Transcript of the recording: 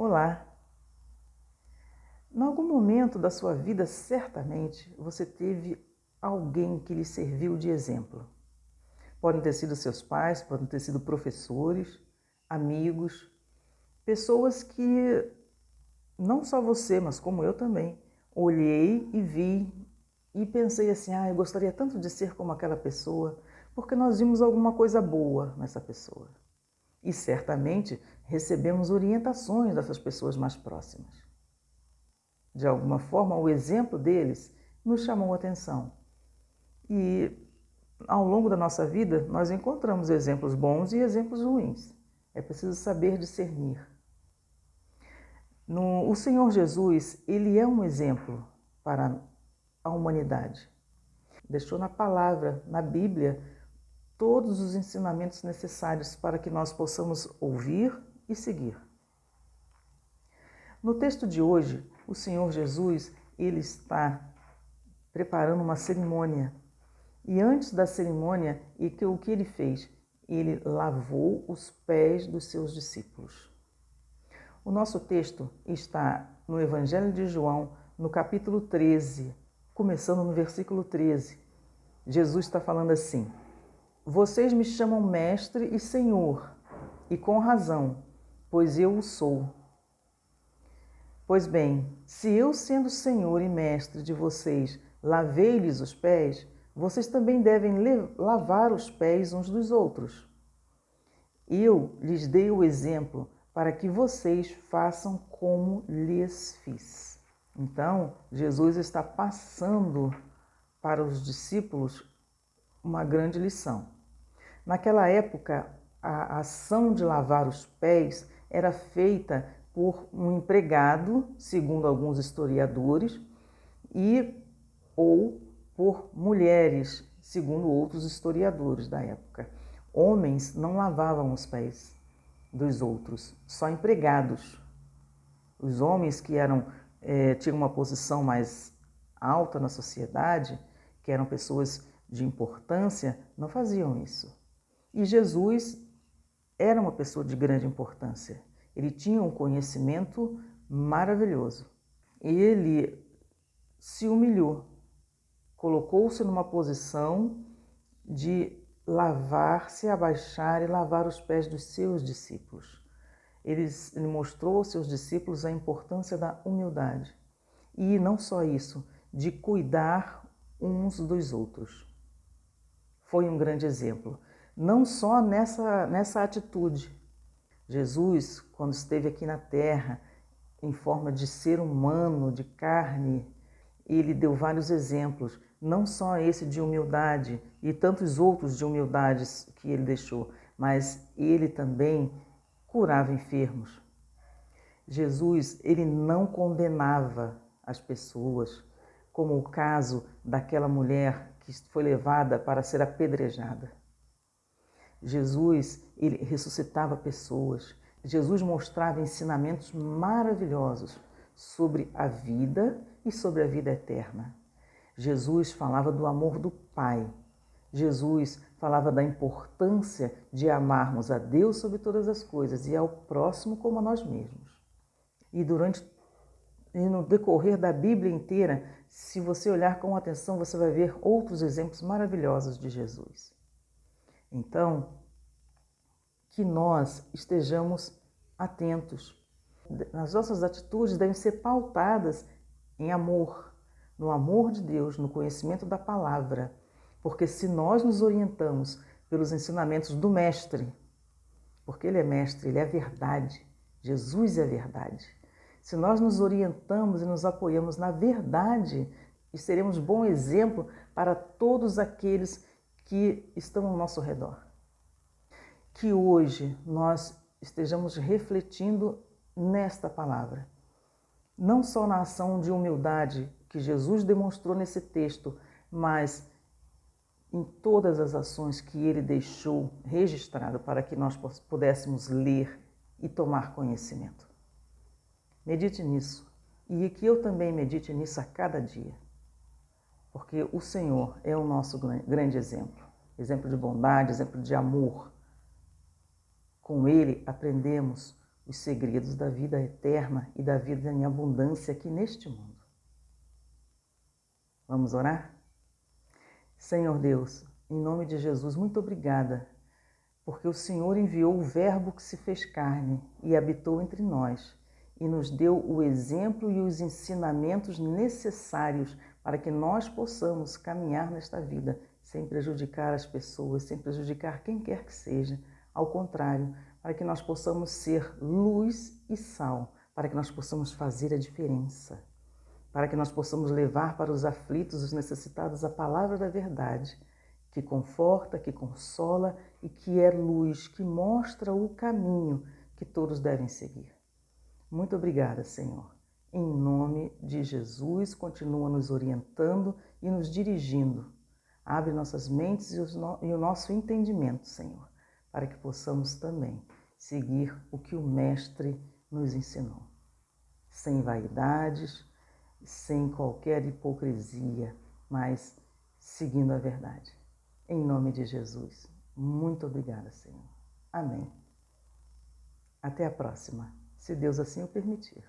Olá! Em algum momento da sua vida, certamente, você teve alguém que lhe serviu de exemplo. Podem ter sido seus pais, podem ter sido professores, amigos, pessoas que, não só você, mas como eu também, olhei e vi e pensei assim, eu gostaria tanto de ser como aquela pessoa, porque nós vimos alguma coisa boa nessa pessoa. E certamente recebemos orientações dessas pessoas mais próximas. De alguma forma, o exemplo deles nos chamou a atenção. E ao longo da nossa vida, nós encontramos exemplos bons e exemplos ruins. É preciso saber discernir. O Senhor Jesus, ele é um exemplo para a humanidade. Deixou na palavra, na Bíblia, todos os ensinamentos necessários para que nós possamos ouvir e seguir. No texto de hoje, o Senhor Jesus, ele está preparando uma cerimônia. E antes da cerimônia, o que ele fez? Ele lavou os pés dos seus discípulos. O nosso texto está no Evangelho de João, no capítulo 13, começando no versículo 13. Jesus está falando assim: Vocês me chamam mestre e senhor, e com razão, pois eu o sou. Pois bem, se eu, sendo senhor e mestre de vocês, lavei-lhes os pés, vocês também devem lavar os pés uns dos outros. Eu lhes dei o exemplo para que vocês façam como lhes fiz. Então, Jesus está passando para os discípulos uma grande lição. Naquela época, a ação de lavar os pés era feita por um empregado, segundo alguns historiadores, ou por mulheres, segundo outros historiadores da época. Homens não lavavam os pés dos outros, só empregados. Os homens que tinham uma posição mais alta na sociedade, que eram pessoas de importância, não faziam isso. E Jesus era uma pessoa de grande importância. Ele tinha um conhecimento maravilhoso. Ele se humilhou, colocou-se numa posição de lavar-se, abaixar e lavar os pés dos seus discípulos. Ele mostrou aos seus discípulos a importância da humildade. E não só isso, de cuidar uns dos outros. Foi um grande exemplo. Não só nessa atitude. Jesus, quando esteve aqui na Terra, em forma de ser humano, de carne, ele deu vários exemplos, não só esse de humildade e tantos outros de humildades que ele deixou, mas ele também curava enfermos. Jesus, ele não condenava as pessoas, como o caso daquela mulher que foi levada para ser apedrejada. Jesus, ele ressuscitava pessoas. Jesus mostrava ensinamentos maravilhosos sobre a vida e sobre a vida eterna. Jesus falava do amor do Pai. Jesus falava da importância de amarmos a Deus sobre todas as coisas e ao próximo como a nós mesmos. E no decorrer da Bíblia inteira, se você olhar com atenção, você vai ver outros exemplos maravilhosos de Jesus. Então, que nós estejamos atentos. As nossas atitudes devem ser pautadas em amor, no amor de Deus, no conhecimento da palavra. Porque se nós nos orientamos pelos ensinamentos do Mestre, porque Ele é Mestre, Ele é a verdade, Jesus é a verdade. Se nós nos orientamos e nos apoiamos na verdade, seremos bom exemplo para todos aqueles que estão ao nosso redor. Que hoje nós estejamos refletindo nesta palavra. Não só na ação de humildade que Jesus demonstrou nesse texto, mas em todas as ações que ele deixou registrado para que nós pudéssemos ler e tomar conhecimento. Medite nisso e que eu também medite nisso a cada dia, porque o Senhor é o nosso grande exemplo, exemplo de bondade, exemplo de amor. Com Ele aprendemos os segredos da vida eterna e da vida em abundância aqui neste mundo. Vamos orar? Senhor Deus, em nome de Jesus, muito obrigada, porque o Senhor enviou o Verbo que se fez carne e habitou entre nós e nos deu o exemplo e os ensinamentos necessários para que nós possamos caminhar nesta vida sem prejudicar as pessoas, sem prejudicar quem quer que seja. Ao contrário, para que nós possamos ser luz e sal, para que nós possamos fazer a diferença, para que nós possamos levar para os aflitos, os necessitados, a palavra da verdade, que conforta, que consola e que é luz, que mostra o caminho que todos devem seguir. Muito obrigada, Senhor. Em nome de Jesus, continua nos orientando e nos dirigindo. Abre nossas mentes e o nosso entendimento, Senhor, para que possamos também seguir o que o Mestre nos ensinou. Sem vaidades, sem qualquer hipocrisia, mas seguindo a verdade. Em nome de Jesus. Muito obrigada, Senhor. Amém. Até a próxima, se Deus assim o permitir.